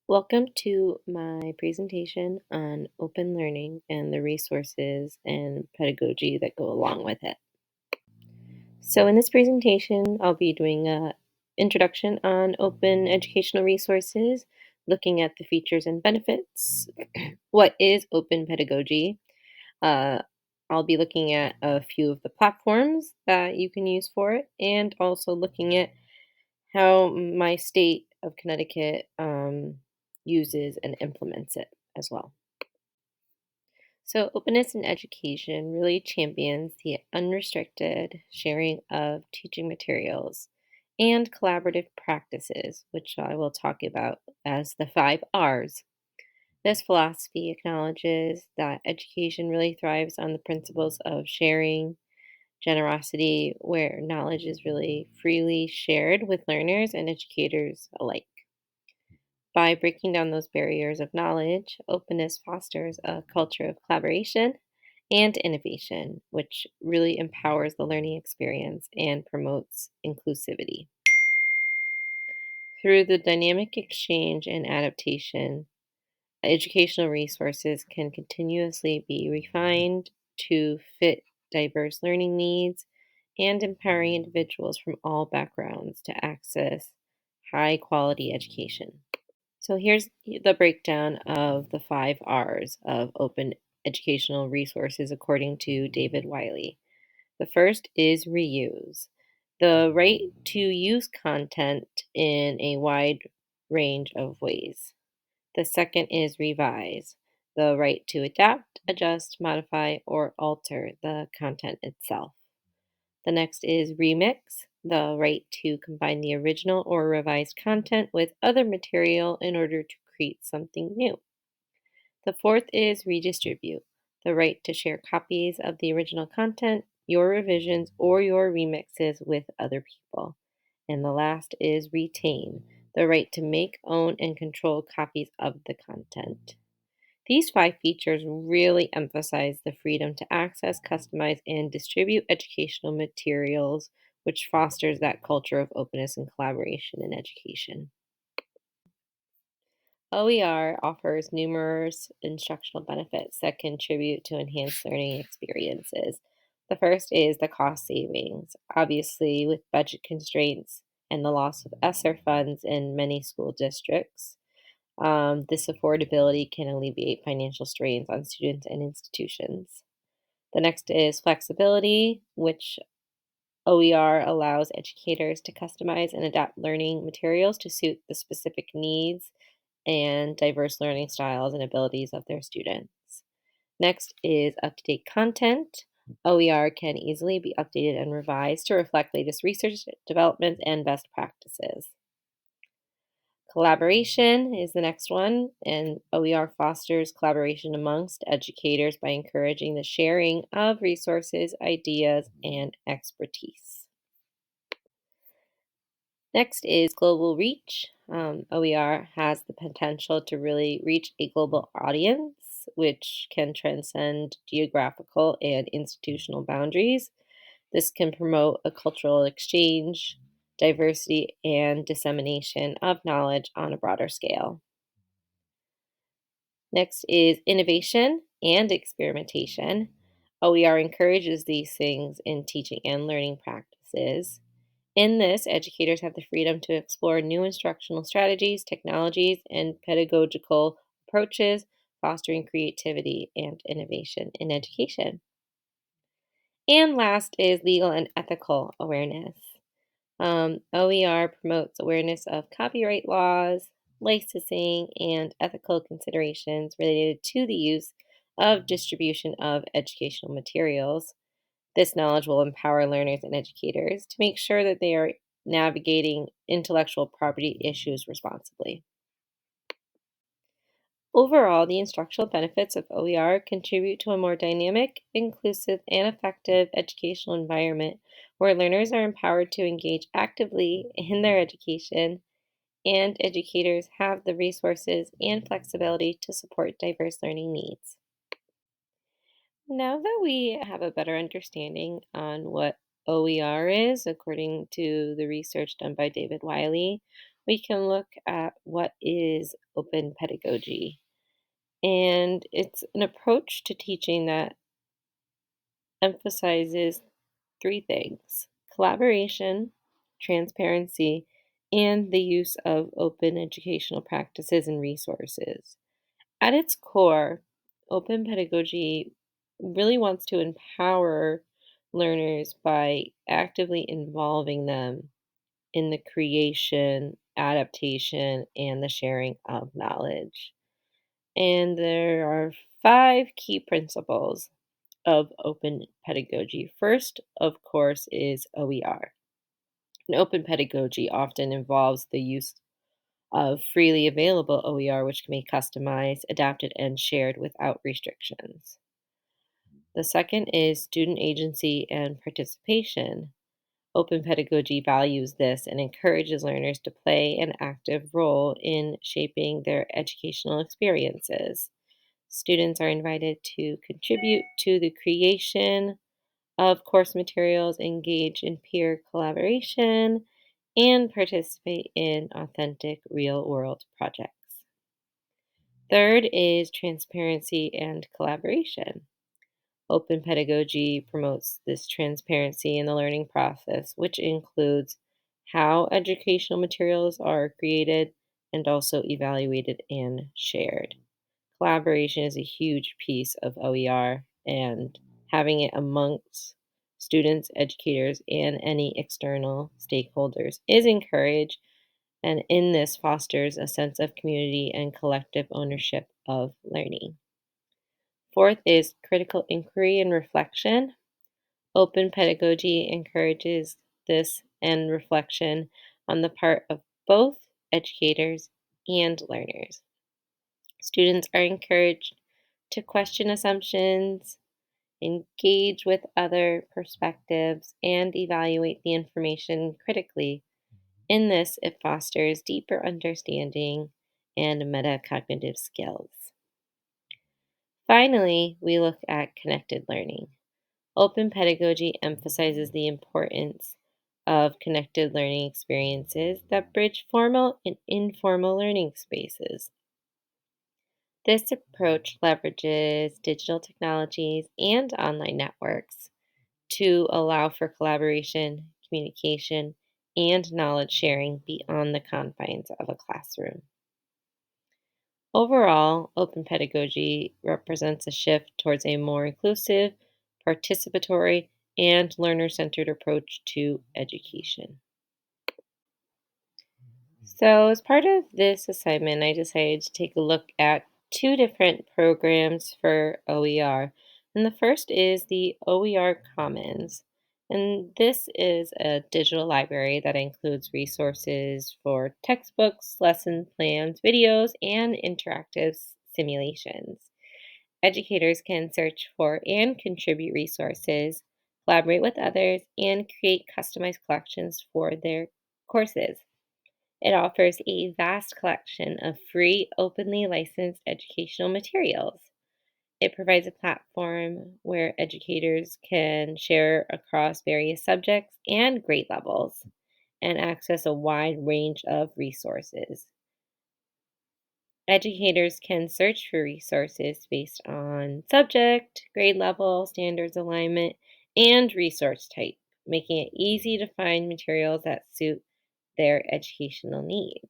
Welcome to my presentation on open learning and the resources and pedagogy that go along with it. So in this presentation, I'll be doing an introduction on open educational resources, looking at the features and benefits. What is open pedagogy? Uh, I'll be looking at a few of the platforms that you can use for it, and also looking at how my state of Connecticut uses and implements it as well. So, openness in education really champions the unrestricted sharing of teaching materials and collaborative practices, which I will talk about as the 5 R's. This philosophy acknowledges that education really thrives on the principles of sharing, generosity, where knowledge is really freely shared with learners and educators alike. By breaking down those barriers of knowledge, openness fosters a culture of collaboration and innovation, which really empowers the learning experience and promotes inclusivity. Through the dynamic exchange and adaptation, educational resources can continuously be refined to fit diverse learning needs and empowering individuals from all backgrounds to access high quality education. So here's the breakdown of the 5 R's of open educational resources according to David Wiley. The first is reuse. The right to use content in a wide range of ways. The second is revise. The right to adapt, adjust, modify, or alter the content itself. The next is remix, the right to combine the original or revised content with other material in order to create something new. The fourth is redistribute, the right to share copies of the original content, your revisions, or your remixes with other people. And the last is retain, the right to make, own, and control copies of the content. These 5 features really emphasize the freedom to access, customize, and distribute educational materials, which fosters that culture of openness and collaboration in education. OER offers numerous instructional benefits that contribute to enhanced learning experiences. The first is the cost savings. Obviously, with budget constraints and the loss of ESSER funds in many school districts, this affordability can alleviate financial strains on students and institutions. The next is flexibility, which OER allows educators to customize and adapt learning materials to suit the specific needs and diverse learning styles and abilities of their students. Next is up to date content. OER can easily be updated and revised to reflect latest research developments and best practices. Collaboration is the next one, and OER fosters collaboration amongst educators by encouraging the sharing of resources, ideas, and expertise. Next is global reach. OER has the potential to really reach a global audience, which can transcend geographical and institutional boundaries. This can promote a cultural exchange, diversity, and dissemination of knowledge on a broader scale. Next is innovation and experimentation. OER encourages these things in teaching and learning practices. In this, educators have the freedom to explore new instructional strategies, technologies, and pedagogical approaches, fostering creativity and innovation in education. And last is legal and ethical awareness. OER promotes awareness of copyright laws, licensing, and ethical considerations related to the use of distribution of educational materials. This knowledge will empower learners and educators to make sure that they are navigating intellectual property issues responsibly. Overall, the instructional benefits of OER contribute to a more dynamic, inclusive, and effective educational environment where learners are empowered to engage actively in their education and educators have the resources and flexibility to support diverse learning needs. Now that we have a better understanding on what OER is, according to the research done by David Wiley, we can look at what is open pedagogy. And it's an approach to teaching that emphasizes three things: collaboration, transparency, and the use of open educational practices and resources. At its core, open pedagogy really wants to empower learners by actively involving them in the creation, adaptation, and the sharing of knowledge. And there are five key principles of open pedagogy. First, of course, is OER. And open pedagogy often involves the use of freely available OER, which can be customized, adapted, and shared without restrictions. The second is student agency and participation. Open pedagogy values this and encourages learners to play an active role in shaping their educational experiences. Students are invited to contribute to the creation of course materials, engage in peer collaboration, and participate in authentic real world projects. Third is transparency and collaboration. Open pedagogy promotes this transparency in the learning process, which includes how educational materials are created and also evaluated and shared. Collaboration is a huge piece of OER, and having it amongst students, educators, and any external stakeholders is encouraged. And in this fosters a sense of community and collective ownership of learning. Fourth is critical inquiry and reflection. Open pedagogy encourages this and reflection on the part of both educators and learners. Students are encouraged to question assumptions, engage with other perspectives, and evaluate the information critically. In this, it fosters deeper understanding and metacognitive skills. Finally, we look at connected learning. Open pedagogy emphasizes the importance of connected learning experiences that bridge formal and informal learning spaces. This approach leverages digital technologies and online networks to allow for collaboration, communication, and knowledge sharing beyond the confines of a classroom. Overall, open pedagogy represents a shift towards a more inclusive, participatory, and learner centered approach to education. So, as part of this assignment, I decided to take a look at two different programs for OER. And the first is the OER Commons. And this is a digital library that includes resources for textbooks, lesson plans, videos, and interactive simulations. Educators can search for and contribute resources, collaborate with others, and create customized collections for their courses. It offers a vast collection of free, openly licensed educational materials. It provides a platform where educators can share across various subjects and grade levels and access a wide range of resources. Educators can search for resources based on subject, grade level, standards alignment, and resource type, making it easy to find materials that suit their educational needs.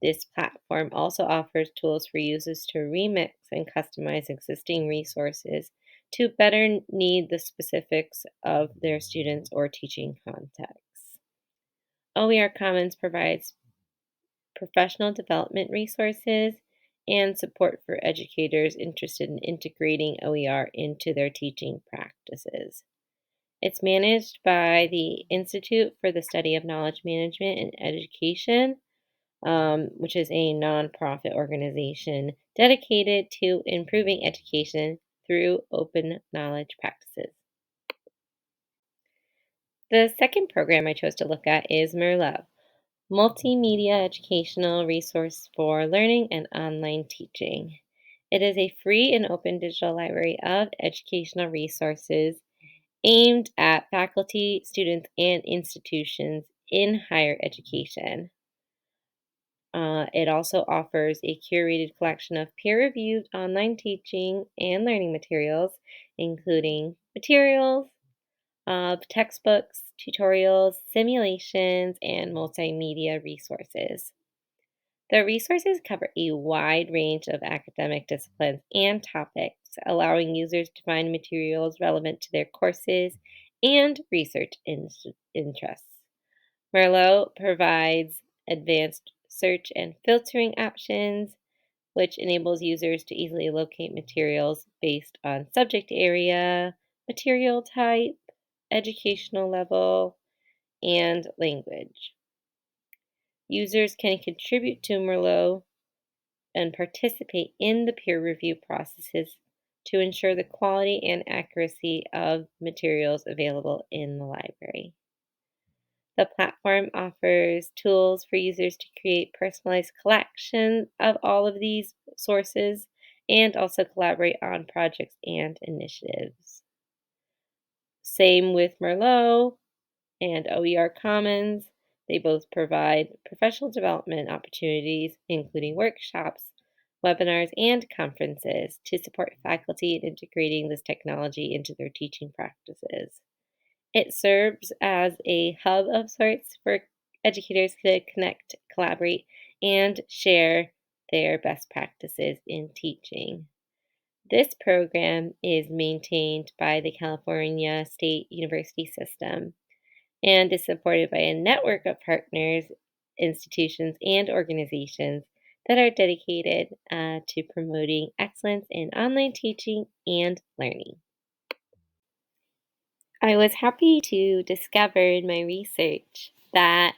This platform also offers tools for users to remix and customize existing resources to better meet the specifics of their students or teaching contexts. OER Commons provides professional development resources and support for educators interested in integrating OER into their teaching practices. It's managed by the Institute for the Study of Knowledge Management and Education, which is a nonprofit organization dedicated to improving education through open knowledge practices. The second program I chose to look at is Merlot, Multimedia Educational Resource for Learning and Online Teaching. It is a free and open digital library of educational resources aimed at faculty, students, and institutions in higher education. It also offers a curated collection of peer-reviewed online teaching and learning materials, including materials of textbooks, tutorials, simulations, and multimedia resources. The resources cover a wide range of academic disciplines and topics, allowing users to find materials relevant to their courses and research interests. Merlot provides advanced search and filtering options, which enables users to easily locate materials based on subject area, material type, educational level, and language. Users can contribute to Merlot and participate in the peer review processes to ensure the quality and accuracy of materials available in the library. The platform offers tools for users to create personalized collections of all of these sources and also collaborate on projects and initiatives. Same with Merlot and OER Commons. They both provide professional development opportunities, including workshops, webinars, and conferences to support faculty in integrating this technology into their teaching practices. It serves as a hub of sorts for educators to connect, collaborate, and share their best practices in teaching. This program is maintained by the California State University System and is supported by a network of partners, institutions, and organizations that are dedicated to promoting excellence in online teaching and learning. I was happy to discover in my research that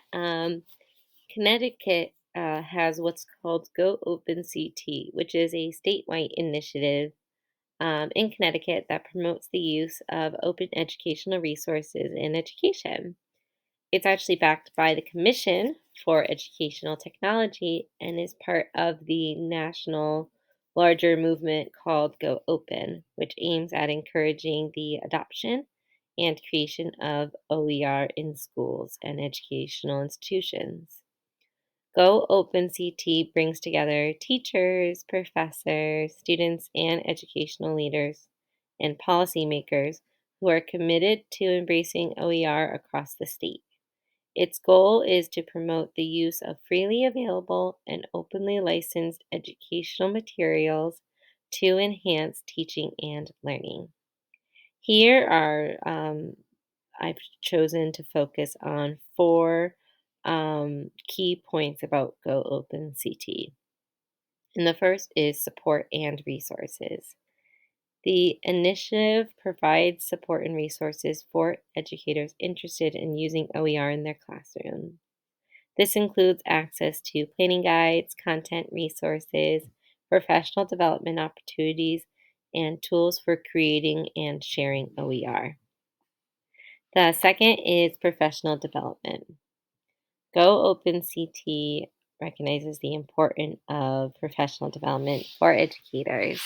Connecticut has what's called Go Open CT, which is a statewide initiative in Connecticut that promotes the use of open educational resources in education. It's actually backed by the Commission for Educational Technology and is part of the national larger movement called Go Open, which aims at encouraging the adoption and creation of OER in schools and educational institutions. Go Open CT brings together teachers, professors, students, and educational leaders and policymakers who are committed to embracing OER across the state. Its goal is to promote the use of freely available and openly licensed educational materials to enhance teaching and learning. Here are, I've chosen to focus on four key points about Go Open CT. And the first is support and resources. The initiative provides support and resources for educators interested in using OER in their classroom. This includes access to planning guides, content resources, professional development opportunities, and tools for creating and sharing OER. The second is professional development. Go Open CT recognizes the importance of professional development for educators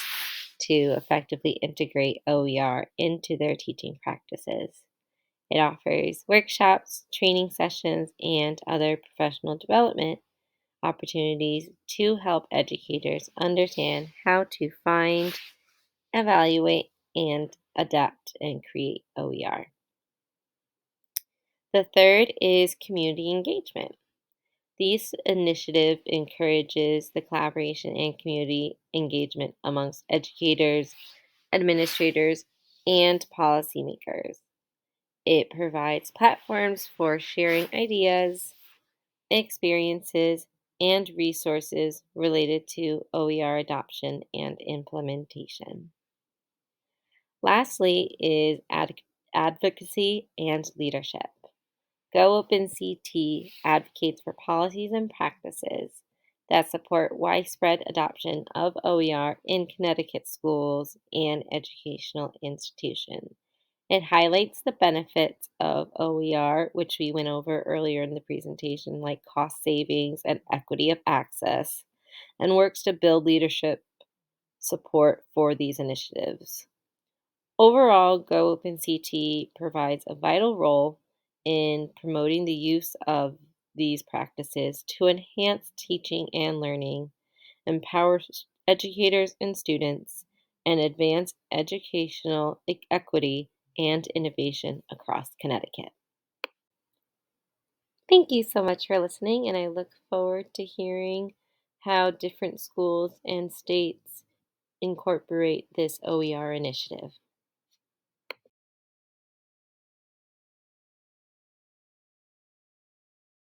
to effectively integrate OER into their teaching practices. It offers workshops, training sessions, and other professional development opportunities to help educators understand how to find, evaluate, and adapt and create OER. The third is community engagement. This initiative encourages the collaboration and community engagement amongst educators, administrators, and policymakers. It provides platforms for sharing ideas, experiences, and resources related to OER adoption and implementation. Lastly is advocacy and leadership. Go Open CT advocates for policies and practices that support widespread adoption of OER in Connecticut schools and educational institutions. It highlights the benefits of OER, which we went over earlier in the presentation, like cost savings and equity of access, and works to build leadership support for these initiatives. Overall, Go Open CT provides a vital role in promoting the use of these practices to enhance teaching and learning, empower educators and students, and advance educational equity and innovation across Connecticut. Thank you so much for listening, and I look forward to hearing how different schools and states incorporate this OER initiative.